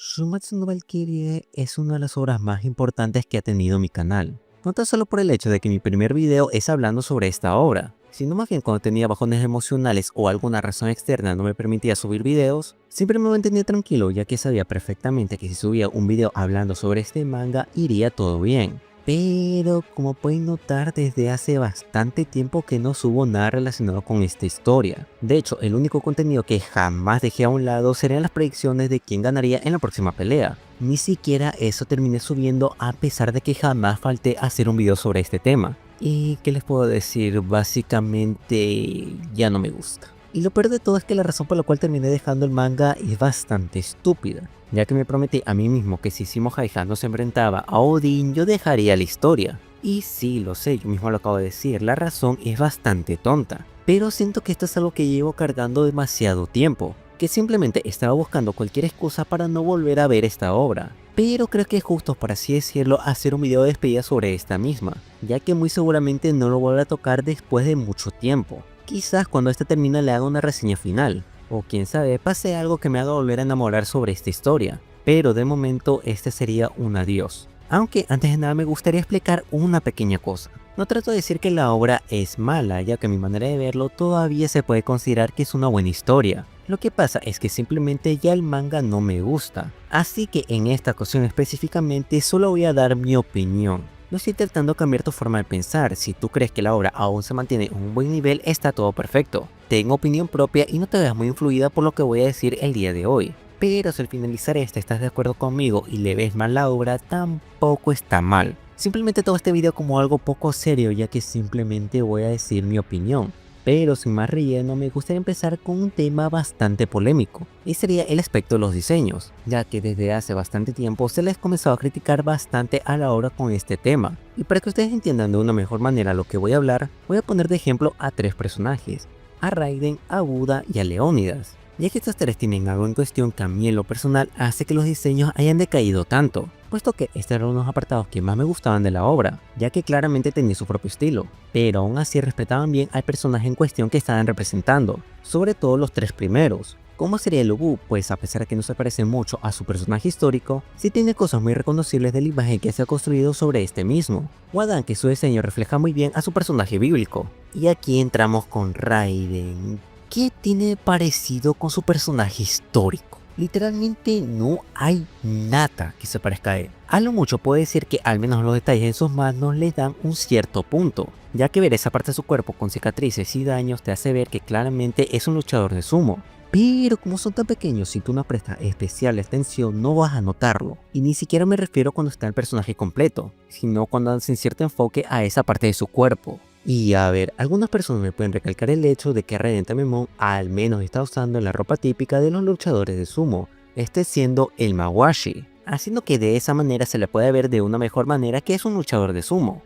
Shumatsu no Valkyrie es una de las obras más importantes que ha tenido mi canal. No tan solo por el hecho de que mi primer video es hablando sobre esta obra, sino más bien cuando tenía bajones emocionales o alguna razón externa no me permitía subir videos, siempre me mantenía tranquilo ya que sabía perfectamente que si subía un video hablando sobre este manga iría todo bien. Pero como pueden notar, desde hace bastante tiempo que no subo nada relacionado con esta historia. De hecho, el único contenido que jamás dejé a un lado serían las predicciones de quién ganaría en la próxima pelea. Ni siquiera eso terminé subiendo a pesar de que jamás falté a hacer un video sobre este tema. ¿Y qué les puedo decir? Básicamente ya no me gusta. Y lo peor de todo es que la razón por la cual terminé dejando el manga es bastante estúpida, ya que me prometí a mí mismo que si Shimo Haija no se enfrentaba a Odin, yo dejaría la historia. Y sí, lo sé, yo mismo lo acabo de decir, la razón es bastante tonta. Pero siento que esto es algo que llevo cargando demasiado tiempo, que simplemente estaba buscando cualquier excusa para no volver a ver esta obra. Pero creo que es justo, por así decirlo, hacer un video de despedida sobre esta misma, ya que muy seguramente no lo vuelvo a tocar después de mucho tiempo. Quizás cuando este termine le haga una reseña final, o quién sabe, pase algo que me haga volver a enamorar sobre esta historia, pero de momento este sería un adiós. Aunque antes de nada me gustaría explicar una pequeña cosa. No trato de decir que la obra es mala, ya que a mi manera de verlo todavía se puede considerar que es una buena historia. Lo que pasa es que simplemente ya el manga no me gusta, así que en esta ocasión específicamente solo voy a dar mi opinión. No estoy tratando de cambiar tu forma de pensar. Si tú crees que la obra aún se mantiene en un buen nivel, está todo perfecto. Tengo opinión propia y no te veas muy influida por lo que voy a decir el día de hoy. Pero si al finalizar estás de acuerdo conmigo y le ves mal la obra, tampoco está mal. Simplemente todo este video como algo poco serio, ya que simplemente voy a decir mi opinión. Pero sin más relleno, me gustaría empezar con un tema bastante polémico, y sería el aspecto de los diseños, ya que desde hace bastante tiempo se les comenzó a criticar bastante a la obra con este tema. Y para que ustedes entiendan de una mejor manera lo que voy a hablar, voy a poner de ejemplo a tres personajes, a Raiden, a Buda y a Leónidas, ya que estos tres tienen algo en cuestión que a mí en lo personal hace que los diseños hayan decaído tanto, puesto que estos eran unos apartados que más me gustaban de la obra, ya que claramente tenía su propio estilo, pero aún así respetaban bien al personaje en cuestión que estaban representando, sobre todo los tres primeros. ¿Cómo sería el Ubu? Pues a pesar de que no se parece mucho a su personaje histórico, sí tiene cosas muy reconocibles de la imagen que se ha construido sobre este mismo. O Adán, que su diseño refleja muy bien a su personaje bíblico. Y aquí entramos con Raiden. ¿Qué tiene parecido con su personaje histórico? Literalmente no hay nada que se parezca a él. A lo mucho puedo decir que al menos los detalles en sus manos le dan un cierto punto, ya que ver esa parte de su cuerpo con cicatrices y daños te hace ver que claramente es un luchador de sumo. Pero como son tan pequeños, si tú no prestas especial atención no vas a notarlo. Y ni siquiera me refiero cuando está el personaje completo, sino cuando hacen cierto enfoque a esa parte de su cuerpo. Y a ver, algunas personas me pueden recalcar el hecho de que Raiden Tamemon al menos está usando la ropa típica de los luchadores de sumo, este siendo el Mawashi, haciendo que de esa manera se le pueda ver de una mejor manera que es un luchador de sumo.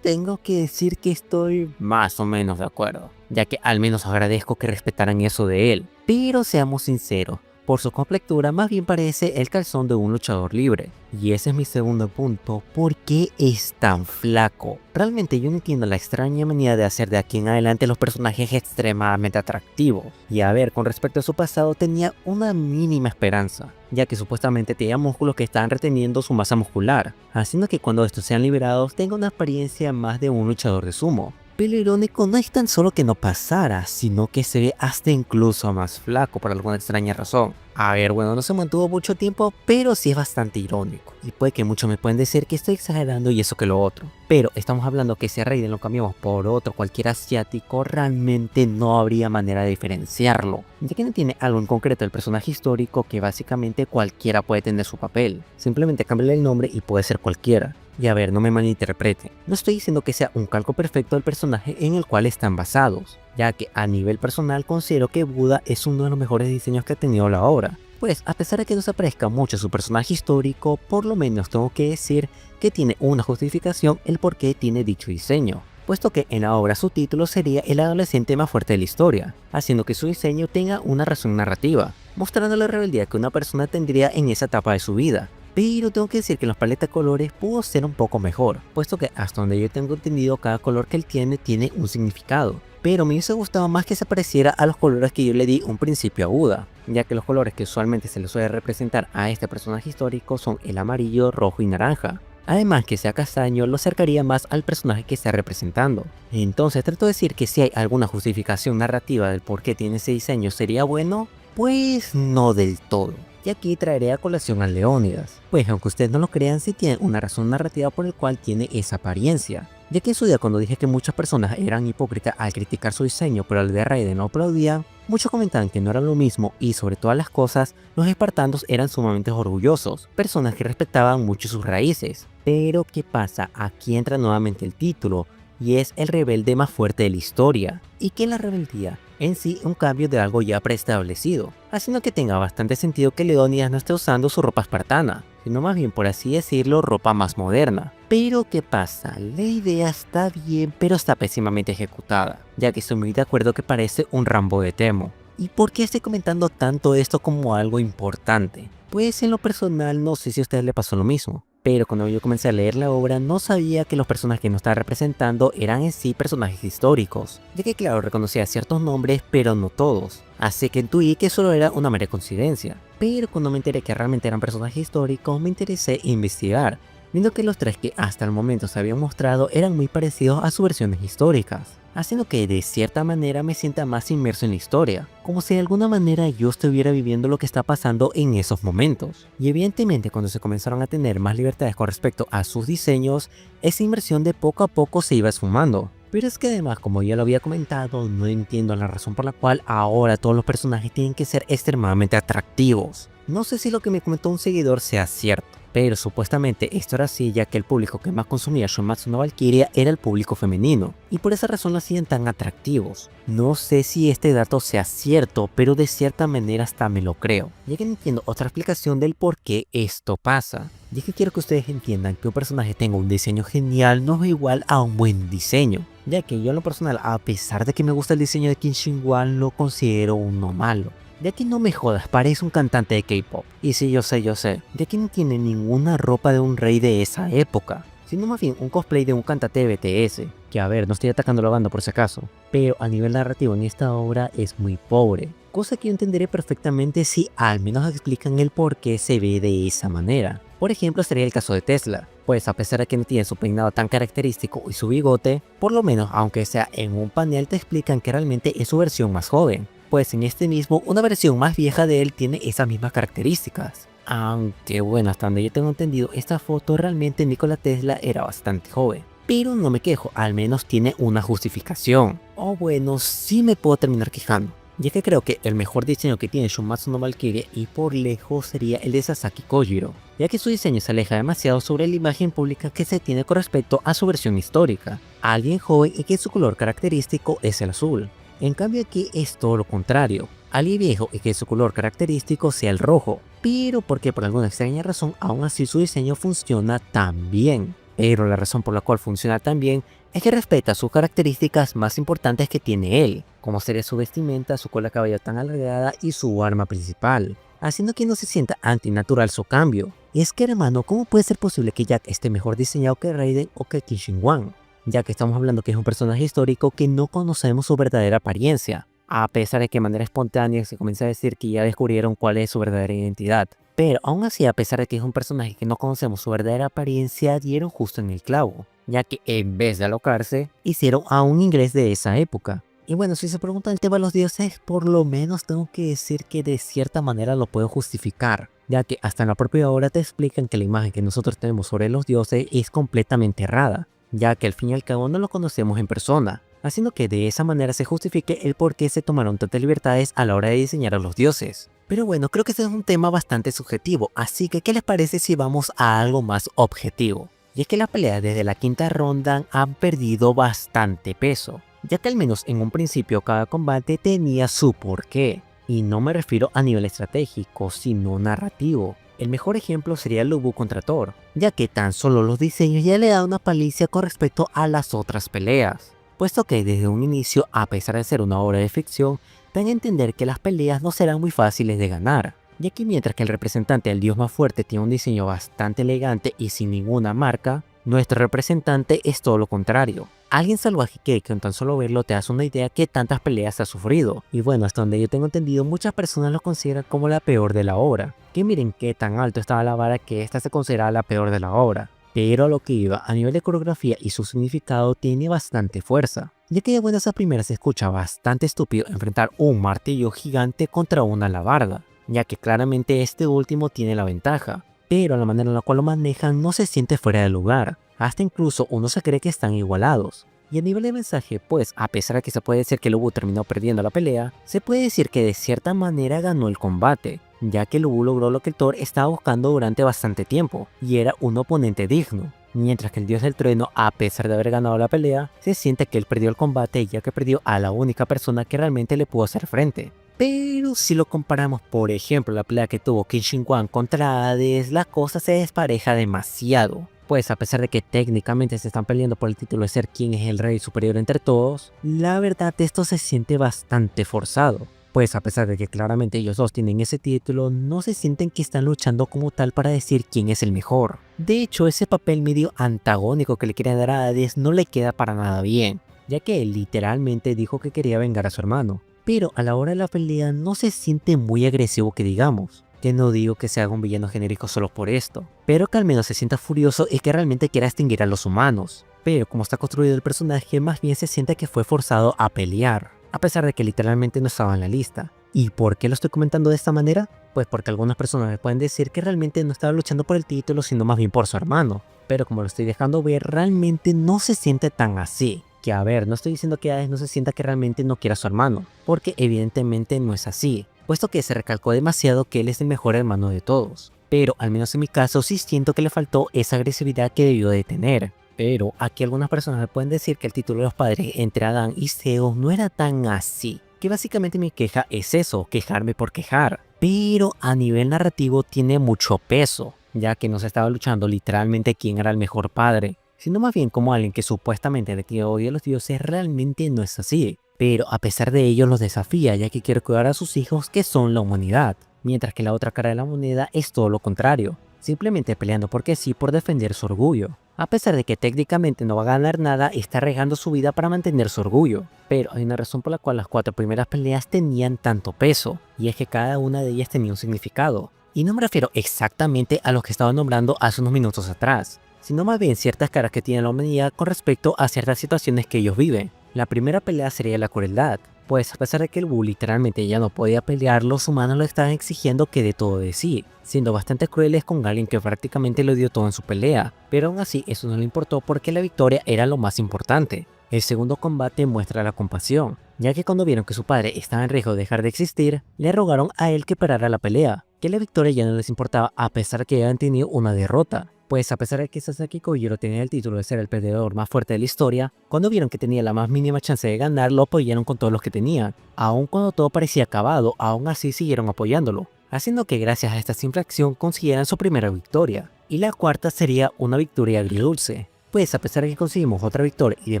Tengo que decir que estoy más o menos de acuerdo, ya que al menos agradezco que respetaran eso de él, pero seamos sinceros, por su complectura más bien parece el calzón de un luchador libre. Y ese es mi segundo punto, ¿por qué es tan flaco? Realmente yo no entiendo la extraña manía de hacer de aquí en adelante los personajes extremadamente atractivos. Y a ver, con respecto a su pasado tenía una mínima esperanza, ya que supuestamente tenía músculos que estaban reteniendo su masa muscular, haciendo que cuando estos sean liberados tenga una apariencia más de un luchador de sumo. Pero lo irónico no es tan solo que no pasara, sino que se ve hasta incluso más flaco por alguna extraña razón. A ver, bueno, no se mantuvo mucho tiempo, pero sí es bastante irónico. Y puede que muchos me pueden decir que estoy exagerando y eso que lo otro. Pero estamos hablando que si a Raiden lo cambiamos por otro cualquier asiático, realmente no habría manera de diferenciarlo, ya que no tiene algo en concreto el personaje histórico que básicamente cualquiera puede tener su papel. Simplemente cámbiale el nombre y puede ser cualquiera. Y a ver, no me malinterpreten, no estoy diciendo que sea un calco perfecto del personaje en el cual están basados, ya que a nivel personal considero que Buda es uno de los mejores diseños que ha tenido la obra. Pues a pesar de que no se parezca mucho a su personaje histórico, por lo menos tengo que decir que tiene una justificación el por qué tiene dicho diseño, puesto que en la obra su título sería el adolescente más fuerte de la historia, haciendo que su diseño tenga una razón narrativa, mostrando la rebeldía que una persona tendría en esa etapa de su vida. Pero tengo que decir que en las paletas de colores pudo ser un poco mejor, puesto que hasta donde yo tengo entendido cada color que él tiene un significado. pero me hubiese gustado más que se pareciera a los colores que yo le di un principio a Uda, ya que los colores que usualmente se le suele representar a este personaje histórico son el amarillo, rojo y naranja. Además que sea castaño lo acercaría más al personaje que está representando. Entonces trato de decir que si hay alguna justificación narrativa del por qué tiene ese diseño sería bueno, pues no del todo. Y aquí traeré a colación a Leónidas, pues aunque ustedes no lo crean, sí tiene una razón narrativa por el cual tiene esa apariencia. Ya que en su día cuando dije que muchas personas eran hipócritas al criticar su diseño pero al de Raiden no aplaudían, muchos comentaban que no era lo mismo y sobre todas las cosas, los espartanos eran sumamente orgullosos, personas que respetaban mucho sus raíces. Pero ¿qué pasa? Aquí entra nuevamente el título, y es el rebelde más fuerte de la historia. ¿Y qué es la rebeldía? En sí, un cambio de algo ya preestablecido, haciendo que tenga bastante sentido que Leónidas no esté usando su ropa espartana, sino más bien, por así decirlo, ropa más moderna. Pero ¿qué pasa? La idea está bien, pero está pésimamente ejecutada, ya que estoy muy de acuerdo que parece un Rambo de Temo. ¿Y por qué estoy comentando tanto esto como algo importante? Pues en lo personal no sé si a ustedes les pasó lo mismo, pero cuando yo comencé a leer la obra no sabía que los personajes que nos estaba representando eran en sí personajes históricos, ya que claro reconocía ciertos nombres pero no todos, así que intuí que solo era una mera coincidencia. Pero cuando me enteré que realmente eran personajes históricos me interesé en investigar, viendo que los tres que hasta el momento se habían mostrado eran muy parecidos a sus versiones históricas, haciendo que de cierta manera me sienta más inmerso en la historia, como si de alguna manera yo estuviera viviendo lo que está pasando en esos momentos. Y evidentemente cuando se comenzaron a tener más libertades con respecto a sus diseños, esa inmersión de poco a poco se iba esfumando. Pero es que además, como ya lo había comentado, no entiendo la razón por la cual ahora todos los personajes tienen que ser extremadamente atractivos. No sé si lo que me comentó un seguidor sea cierto, pero supuestamente esto era así ya que el público que más consumía Shumatsu no Valkyria era el público femenino, y por esa razón lo hacían tan atractivos. No sé si este dato sea cierto, pero de cierta manera hasta me lo creo, ya que no entiendo otra explicación del por qué esto pasa. Y es que quiero que ustedes entiendan que un personaje tenga un diseño genial no es igual a un buen diseño, ya que yo en lo personal, a pesar de que me gusta el diseño de Qin Shi Huang, lo considero uno malo. Ya que no me jodas, parece un cantante de K-pop. Y sí, yo sé, ya que no tiene ninguna ropa de un rey de esa época, sino más bien un cosplay de un cantante de BTS. Que a ver, no estoy atacando la banda por si acaso, pero a nivel narrativo en esta obra es muy pobre. Cosa que yo entenderé perfectamente si al menos explican el por qué se ve de esa manera. Por ejemplo, sería el caso de Tesla, pues a pesar de que no tiene su peinado tan característico y su bigote, por lo menos aunque sea en un panel te explican que realmente es su versión más joven. Pues en este mismo, una versión más vieja de él tiene esas mismas características. Aunque bueno, hasta donde yo tengo entendido, esta foto realmente Nikola Tesla era bastante joven. Pero no me quejo, al menos tiene una justificación. O bueno, sí me puedo terminar quejando. Ya que creo que el mejor diseño que tiene Shumatsu no Valkyria y por lejos sería el de Sasaki Kojiro, ya que su diseño se aleja demasiado sobre la imagen pública que se tiene con respecto a su versión histórica. Alguien joven y que su color característico es el azul. En cambio aquí es todo lo contrario, alguien viejo y que su color característico sea el rojo, pero porque por alguna extraña razón aún así su diseño funciona tan bien. Pero la razón por la cual funciona tan bien es que respeta sus características más importantes que tiene él, como sería su vestimenta, su cola de caballo tan alargada y su arma principal, haciendo que no se sienta antinatural su cambio. Y es que hermano, ¿cómo puede ser posible que Jack esté mejor diseñado que Raiden o que Qin Shi Huang? Ya que estamos hablando que es un personaje histórico que no conocemos su verdadera apariencia, a pesar de que de manera espontánea se comienza a decir que ya descubrieron cuál es su verdadera identidad. Pero aún así, a pesar de que es un personaje que no conocemos su verdadera apariencia, dieron justo en el clavo, ya que en vez de alocarse, hicieron a un inglés de esa época. Y bueno, si se preguntan el tema de los dioses, por lo menos tengo que decir que de cierta manera lo puedo justificar, ya que hasta en la propia obra te explican que la imagen que nosotros tenemos sobre los dioses es completamente errada, ya que al fin y al cabo no lo conocemos en persona, haciendo que de esa manera se justifique el por qué se tomaron tantas libertades a la hora de diseñar a los dioses. Pero bueno, creo que este es un tema bastante subjetivo, así que ¿qué les parece si vamos a algo más objetivo? Y es que las peleas desde la quinta ronda han perdido bastante peso, ya que al menos en un principio cada combate tenía su porqué, y no me refiero a nivel estratégico, sino narrativo. El mejor ejemplo sería Lubu contra Thor, ya que tan solo los diseños ya le dan una paliza con respecto a las otras peleas, puesto que desde un inicio, a pesar de ser una obra de ficción, dan a entender que las peleas no serán muy fáciles de ganar, ya que mientras que el representante del dios más fuerte tiene un diseño bastante elegante y sin ninguna marca, nuestro representante es todo lo contrario. alguien salvaje que con tan solo verlo te hace una idea que tantas peleas ha sufrido. Y bueno, hasta donde yo tengo entendido, muchas personas lo consideran como la peor de la obra. Que miren qué tan alto estaba la vara que esta se considera la peor de la obra. Pero a lo que iba, a nivel de coreografía y su significado tiene bastante fuerza, ya que de buenas a primeras se escucha bastante estúpido enfrentar un martillo gigante contra una alabarda, ya que claramente este último tiene la ventaja, pero la manera en la cual lo manejan no se siente fuera de lugar, hasta incluso uno se cree que están igualados. Y a nivel de mensaje, pues a pesar de que se puede decir que Lubu terminó perdiendo la pelea, se puede decir que de cierta manera ganó el combate, ya que Lubu logró lo que el Thor estaba buscando durante bastante tiempo, y era un oponente digno. Mientras que el dios del trueno, a pesar de haber ganado la pelea, se siente que él perdió el combate ya que perdió a la única persona que realmente le pudo hacer frente. Pero si lo comparamos, por ejemplo, la pelea que tuvo Qin Shi Huang contra Hades, la cosa se despareja demasiado. Pues a pesar de que técnicamente se están peleando por el título de ser quien es el rey superior entre todos, la verdad esto se siente bastante forzado. Pues a pesar de que claramente ellos dos tienen ese título, no se sienten que están luchando como tal para decir quién es el mejor. De hecho, ese papel medio antagónico que le quieren dar a Hades no le queda para nada bien, ya que él literalmente dijo que quería vengar a su hermano. Pero a la hora de la pelea no se siente muy agresivo que digamos. Que no digo que se haga un villano genérico solo por esto, pero que al menos se sienta furioso y que realmente quiera extinguir a los humanos. Pero como está construido el personaje, más bien se siente que fue forzado a pelear, a pesar de que literalmente no estaba en la lista. ¿Y por qué lo estoy comentando de esta manera? Pues porque algunas personas me pueden decir que realmente no estaba luchando por el título, sino más bien por su hermano. Pero como lo estoy dejando ver, realmente no se siente tan así. Que a ver, no estoy diciendo que Hades no se sienta que realmente no quiera a su hermano, porque evidentemente no es así, puesto que se recalcó demasiado que él es el mejor hermano de todos. Pero al menos en mi caso sí siento que le faltó esa agresividad que debió de tener. Pero aquí algunas personas me pueden decir que el título de los padres entre Adán y Zeus no era tan así. Que básicamente mi queja es eso, quejarme por quejar. Pero a nivel narrativo tiene mucho peso, ya que no se estaba luchando literalmente quién era el mejor padre, sino más bien como alguien que supuestamente le tiene odio a los dioses realmente no es así. Pero a pesar de ello los desafía, ya que quiere cuidar a sus hijos que son la humanidad, mientras que la otra cara de la moneda es todo lo contrario, simplemente peleando porque sí por defender su orgullo. A pesar de que técnicamente no va a ganar nada, está arriesgando su vida para mantener su orgullo. Pero hay una razón por la cual las 4 primeras peleas tenían tanto peso, y es que cada una de ellas tenía un significado. Y no me refiero exactamente a los que estaba nombrando hace unos minutos atrás, sino más bien ciertas caras que tiene la humanidad con respecto a ciertas situaciones que ellos viven. La primera pelea sería la crueldad, pues a pesar de que el Buu literalmente ya no podía pelear, los humanos le estaban exigiendo que dé todo de sí, siendo bastante crueles con alguien que prácticamente lo dio todo en su pelea, pero aún así eso no le importó porque la victoria era lo más importante. El segundo combate muestra la compasión, ya que cuando vieron que su padre estaba en riesgo de dejar de existir, le rogaron a él que parara la pelea, que la victoria ya no les importaba a pesar de que habían tenido una derrota. Pues a pesar de que Sasaki Kojiro tenía el título de ser el perdedor más fuerte de la historia, cuando vieron que tenía la más mínima chance de ganar, lo apoyaron con todos los que tenían. Aun cuando todo parecía acabado, aún así siguieron apoyándolo, haciendo que gracias a esta simple acción consiguieran su primera victoria. Y la cuarta sería una victoria agridulce, pues a pesar de que conseguimos otra victoria y de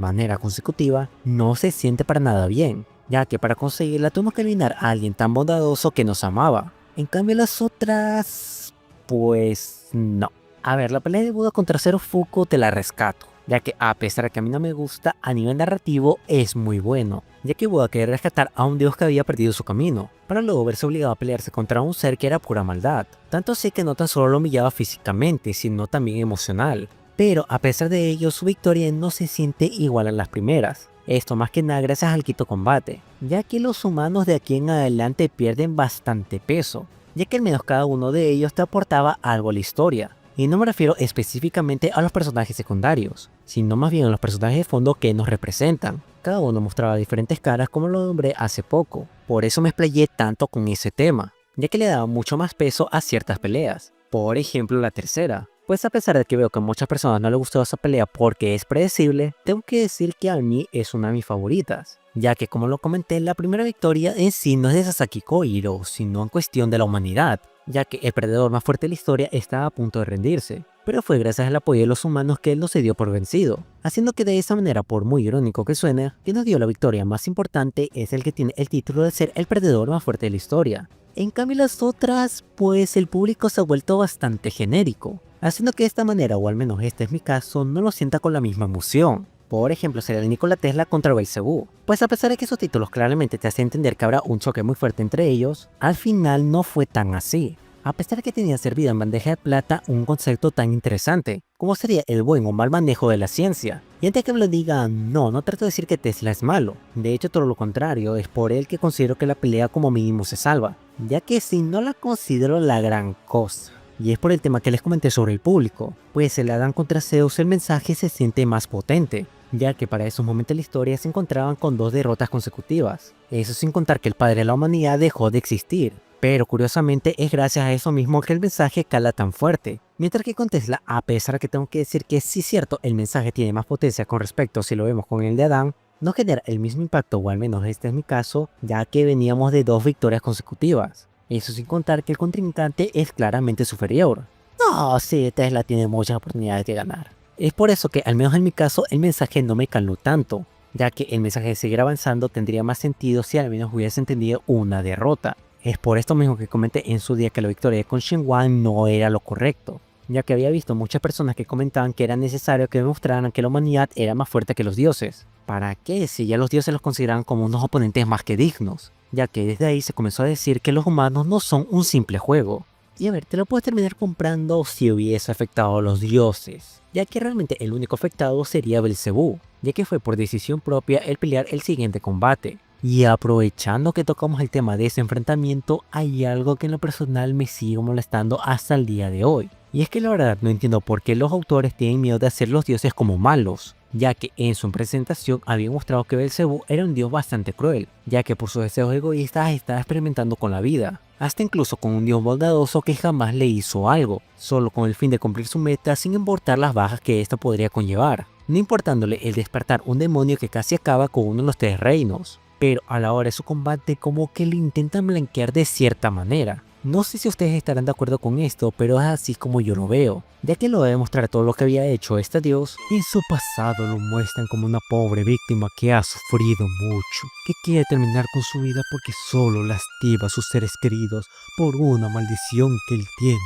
manera consecutiva, no se siente para nada bien, ya que para conseguirla tuvimos que eliminar a alguien tan bondadoso que nos amaba. En cambio las otras... pues no. A ver, la pelea de Buda contra Zero Fuku te la rescato, ya que a pesar de que a mí no me gusta, a nivel narrativo es muy bueno, ya que Buda quería rescatar a un dios que había perdido su camino, para luego verse obligado a pelearse contra un ser que era pura maldad, tanto así que no tan solo lo humillaba físicamente, sino también emocional. Pero a pesar de ello, su victoria no se siente igual a las primeras. Esto más que nada gracias al quinto combate, ya que los humanos de aquí en adelante pierden bastante peso, ya que al menos cada uno de ellos te aportaba algo a la historia. Y no me refiero específicamente a los personajes secundarios, sino más bien a los personajes de fondo que nos representan. Cada uno mostraba diferentes caras como lo nombré hace poco, por eso me explayé tanto con ese tema, ya que le daba mucho más peso a ciertas peleas. Por ejemplo la tercera, pues a pesar de que veo que a muchas personas no les gustó esa pelea porque es predecible, tengo que decir que a mí es una de mis favoritas, ya que como lo comenté, la primera victoria en sí no es de Sasaki Kojiro, sino en cuestión de la humanidad, ya que el perdedor más fuerte de la historia estaba a punto de rendirse, pero fue gracias al apoyo de los humanos que él no se dio por vencido, haciendo que de esa manera, por muy irónico que suene, quien nos dio la victoria más importante es el que tiene el título de ser el perdedor más fuerte de la historia. En cambio las otras, pues el público se ha vuelto bastante genérico, haciendo que de esta manera, o al menos este es mi caso, no lo sienta con la misma emoción. Por ejemplo, sería el Nikola Tesla contra Belcebú. Pues a pesar de que esos títulos claramente te hacen entender que habrá un choque muy fuerte entre ellos, al final no fue tan así. A pesar de que tenía servido en bandeja de plata un concepto tan interesante, como sería el buen o mal manejo de la ciencia. Y antes que me lo digan, no trato de decir que Tesla es malo. De hecho, todo lo contrario, es por él que considero que la pelea como mínimo se salva, ya que si no la considero la gran cosa. Y es por el tema que les comenté sobre el público, pues el Adán contra Zeus el mensaje se siente más potente, ya que para esos momentos de la historia se encontraban con 2 derrotas consecutivas. Eso sin contar que el padre de la humanidad dejó de existir. Pero curiosamente es gracias a eso mismo que el mensaje cala tan fuerte. Mientras que con Tesla, a pesar de que tengo que decir que sí cierto, el mensaje tiene más potencia con respecto si lo vemos con el de Adán, no genera el mismo impacto, o al menos este es mi caso, ya que veníamos de 2 victorias consecutivas. Eso sin contar que el contrincante es claramente superior. No, sí, Tesla tiene muchas oportunidades de ganar. Es por eso que, al menos en mi caso, el mensaje no me caló tanto, ya que el mensaje de seguir avanzando tendría más sentido si al menos hubiese entendido una derrota. Es por esto mismo que comenté en su día que la victoria de Con Shenhuang no era lo correcto, ya que había visto muchas personas que comentaban que era necesario que demostraran que la humanidad era más fuerte que los dioses. ¿Para qué? Si ya los dioses los consideraban como unos oponentes más que dignos, ya que desde ahí se comenzó a decir que los humanos no son un simple juego. Y a ver, te lo puedes terminar comprando si hubiese afectado a los dioses, ya que realmente el único afectado sería Belcebú, ya que fue por decisión propia el pelear el siguiente combate. Y aprovechando que tocamos el tema de ese enfrentamiento, hay algo que en lo personal me sigue molestando hasta el día de hoy. Y es que la verdad no entiendo por qué los autores tienen miedo de hacer los dioses como malos, ya que en su presentación habían mostrado que Belcebú era un dios bastante cruel, ya que por sus deseos egoístas estaba experimentando con la vida, hasta incluso con un dios bondadoso que jamás le hizo algo, solo con el fin de cumplir su meta sin importar las bajas que esto podría conllevar, no importándole el despertar un demonio que casi acaba con uno de los 3 reinos. Pero a la hora de su combate como que le intentan blanquear de cierta manera. No sé si ustedes estarán de acuerdo con esto, pero es así como yo lo veo, ya que lo va a demostrar todo lo que había hecho este dios. En su pasado lo muestran como una pobre víctima que ha sufrido mucho, que quiere terminar con su vida porque solo lastima a sus seres queridos por una maldición que él tiene.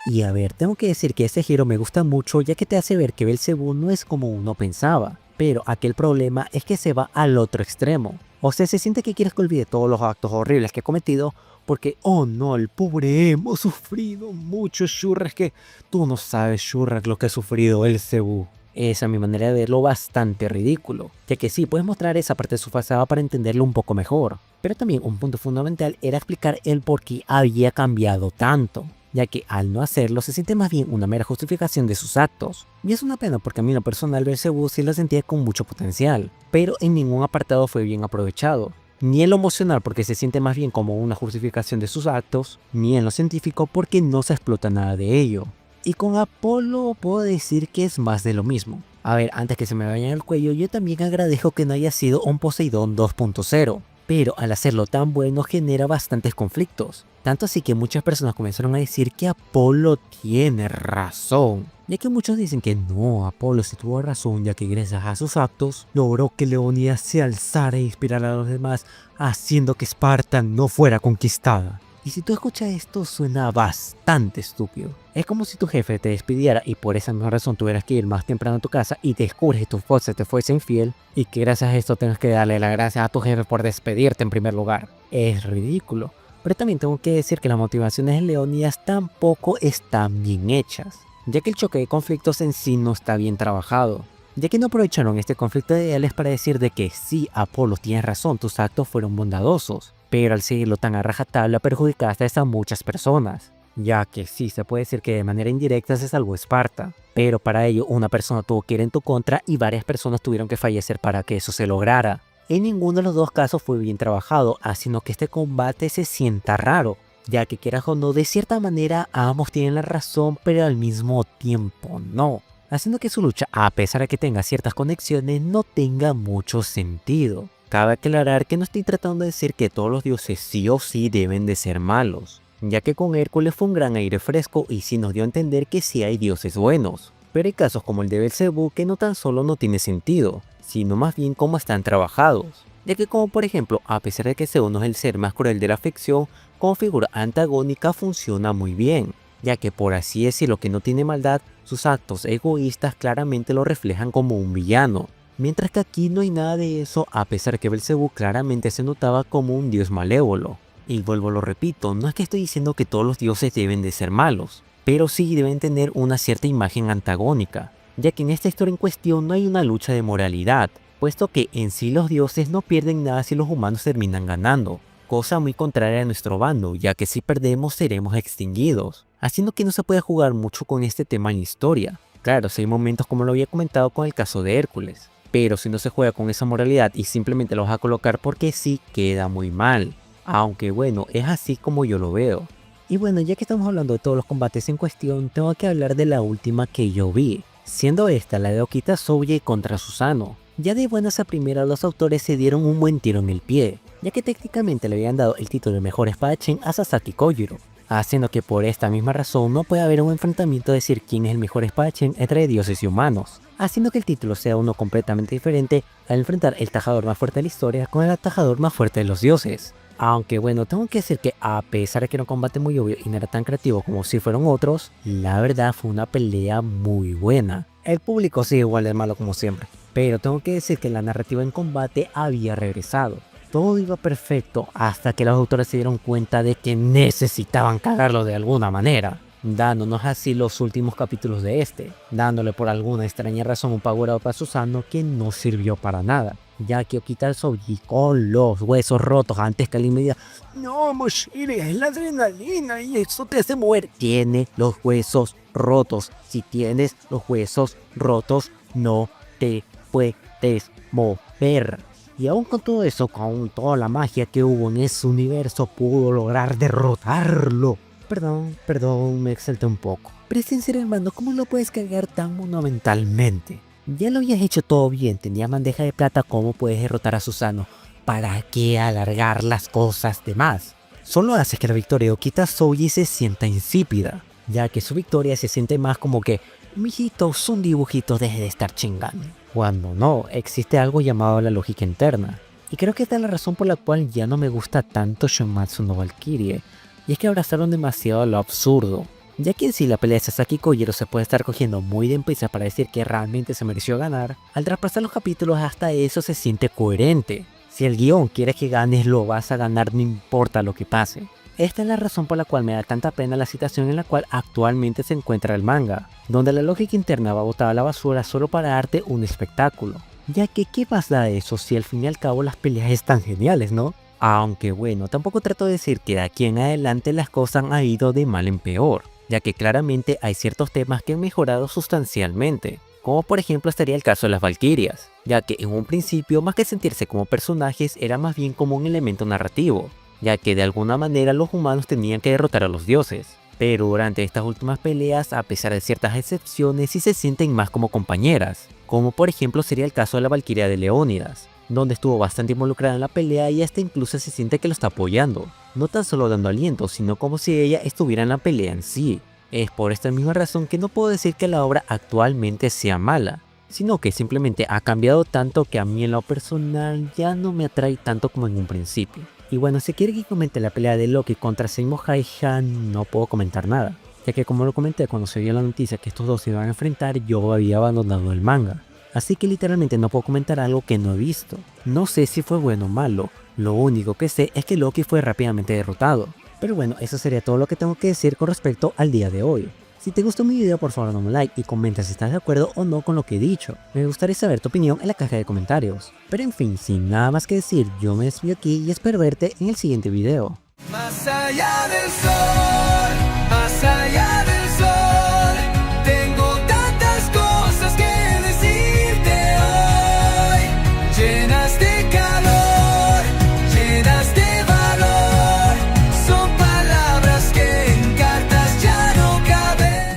Y a ver, tengo que decir que este giro me gusta mucho, ya que te hace ver que Belcebú no es como uno pensaba, pero aquel problema es que se va al otro extremo. O sea, se siente que quieres que olvide todos los actos horribles que he cometido porque, oh no, el pobre hemos sufrido mucho, Shurrak, que tú no sabes, Shurrak, lo que ha sufrido Belcebú. Esa es mi manera de verlo bastante ridículo, ya que sí, puedes mostrar esa parte de su pasado para entenderlo un poco mejor. Pero también un punto fundamental era explicar el por qué había cambiado tanto, ya que al no hacerlo se siente más bien una mera justificación de sus actos. Y es una pena porque a mí en lo personal Belcebú sí lo sentía con mucho potencial, pero en ningún apartado fue bien aprovechado. Ni en lo emocional porque se siente más bien como una justificación de sus actos, ni en lo científico porque no se explota nada de ello. Y con Apolo puedo decir que es más de lo mismo. A ver, antes que se me vaya en el cuello, yo también agradezco que no haya sido un Poseidón 2.0. Pero al hacerlo tan bueno genera bastantes conflictos. Tanto así que muchas personas comenzaron a decir que Apolo tiene razón. Ya que muchos dicen que no, Apolo sí tuvo razón, ya que gracias a sus actos logró que Leonidas se alzara e inspirara a los demás, haciendo que Esparta no fuera conquistada. Y si tú escuchas esto suena bastante estúpido. Es como si tu jefe te despidiera y por esa misma razón tuvieras que ir más temprano a tu casa y descubres que tu esposa te fuese infiel y que gracias a esto tengas que darle las gracias a tu jefe por despedirte en primer lugar. Es ridículo. Pero también tengo que decir que las motivaciones de Leonidas tampoco están bien hechas, ya que el choque de conflictos en sí no está bien trabajado. Ya que no aprovecharon este conflicto de ideales para decir de que sí, Apolo tiene razón, tus actos fueron bondadosos, pero al seguirlo tan a rajatabla perjudicaste a muchas personas. Ya que sí, se puede decir que de manera indirecta se salvó Esparta, pero para ello una persona tuvo que ir en tu contra y varias personas tuvieron que fallecer para que eso se lograra. En ninguno de los dos casos fue bien trabajado, haciendo que este combate se sienta raro, ya que quieras o no, de cierta manera ambos tienen la razón, pero al mismo tiempo no, haciendo que su lucha, a pesar de que tenga ciertas conexiones, no tenga mucho sentido. Cabe aclarar que no estoy tratando de decir que todos los dioses sí o sí deben de ser malos, ya que con Hércules fue un gran aire fresco y sí nos dio a entender que sí hay dioses buenos, pero hay casos como el de Belcebú que no tan solo no tiene sentido, sino más bien cómo están trabajados, ya que como por ejemplo, a pesar de que Zeus no es el ser más cruel de la ficción, como figura antagónica funciona muy bien, ya que por así decirlo que no tiene maldad, sus actos egoístas claramente lo reflejan como un villano, Mientras que aquí no hay nada de eso, a pesar que Belcebú claramente se notaba como un dios malévolo. Y vuelvo lo repito, no es que estoy diciendo que todos los dioses deben de ser malos, pero sí deben tener una cierta imagen antagónica, ya que en esta historia en cuestión no hay una lucha de moralidad, puesto que en sí los dioses no pierden nada si los humanos terminan ganando, cosa muy contraria a nuestro bando, ya que si perdemos seremos extinguidos, haciendo que no se pueda jugar mucho con este tema en la historia. Claro, si hay momentos como lo había comentado con el caso de Hércules, pero si no se juega con esa moralidad y simplemente lo vas a colocar porque sí, queda muy mal. Aunque bueno, es así como yo lo veo. Y bueno, ya que estamos hablando de todos los combates en cuestión, tengo que hablar de la última que yo vi, siendo esta la de Okita Souji contra Susanoo. Ya de buenas a primeras los autores se dieron un buen tiro en el pie, ya que técnicamente le habían dado el título de mejor espadachín a Sasaki Kojiro, haciendo que por esta misma razón no pueda haber un enfrentamiento de decir quién es el mejor espadachín entre dioses y humanos, haciendo que el título sea uno completamente diferente al enfrentar el tajador más fuerte de la historia con el atajador más fuerte de los dioses. Aunque bueno, tengo que decir que a pesar de que era un combate muy obvio y no era tan creativo como si fueron otros, la verdad fue una pelea muy buena. El público sigue igual de malo como siempre, pero tengo que decir que la narrativa en combate había regresado. Todo iba perfecto hasta que los autores se dieron cuenta de que necesitaban cagarlo de alguna manera, dándonos así los últimos capítulos de dándole por alguna extraña razón un power up a Susanoo que no sirvió para nada, ya que Okita Souji con los huesos rotos antes que alguien me diga no Moshiri, es la adrenalina y eso te hace mover. Tiene los huesos rotos, si tienes los huesos rotos no te puedes mover. Y aún con todo eso, con toda la magia que hubo en ese universo, pudo lograr derrotarlo. Perdón, me exalté un poco. Pero es sincero, hermano, ¿cómo lo puedes cargar tan monumentalmente? Ya lo habías hecho todo bien, tenía bandeja de plata, ¿cómo puedes derrotar a Susanoo? ¿Para qué alargar las cosas de más? Solo hace que la victoria de Okita Souji se sienta insípida, ya que su victoria se siente más como que mijito, es un dibujito, deje de estar chingando. Cuando no, existe algo llamado la lógica interna. Y creo que esta es la razón por la cual ya no me gusta tanto Shomatsu no Valkyrie. Y es que abrazaron demasiado lo absurdo. Ya que en sí la pelea de Sasaki Kojiro se puede estar cogiendo muy de prisa para decir que realmente se mereció ganar, al traspasar los capítulos hasta eso se siente coherente. Si el guión quiere que ganes, lo vas a ganar no importa lo que pase. Esta es la razón por la cual me da tanta pena la situación en la cual actualmente se encuentra el manga, donde la lógica interna va botada a la basura solo para darte un espectáculo. Ya que ¿qué más da eso si al fin y al cabo las peleas están geniales, no? Aunque bueno, tampoco trato de decir que de aquí en adelante las cosas han ido de mal en peor, ya que claramente hay ciertos temas que han mejorado sustancialmente, como por ejemplo estaría el caso de las Valquirias, ya que en un principio más que sentirse como personajes era más bien como un elemento narrativo, ya que de alguna manera los humanos tenían que derrotar a los dioses, pero durante estas últimas peleas, a pesar de ciertas excepciones, sí se sienten más como compañeras, como por ejemplo sería el caso de la Valquiria de Leónidas, donde estuvo bastante involucrada en la pelea y hasta incluso se siente que lo está apoyando, no tan solo dando aliento, sino como si ella estuviera en la pelea en sí. Es por esta misma razón que no puedo decir que la obra actualmente sea mala, sino que simplemente ha cambiado tanto que a mí en lo personal ya no me atrae tanto como en un principio. Y bueno, si quiere que comente la pelea de Loki contra Seimo Haihan, no puedo comentar nada, ya que como lo comenté cuando se dio la noticia que estos dos se iban a enfrentar, yo había abandonado el manga. Así que literalmente no puedo comentar algo que no he visto. No sé si fue bueno o malo, lo único que sé es que Loki fue rápidamente derrotado. Pero bueno, eso sería todo lo que tengo que decir con respecto al día de hoy. Si te gustó mi video, por favor dame un like y comenta si estás de acuerdo o no con lo que he dicho. Me gustaría saber tu opinión en la caja de comentarios. Pero en fin, sin nada más que decir, yo me despido aquí y espero verte en el siguiente video. Más allá del sol, más allá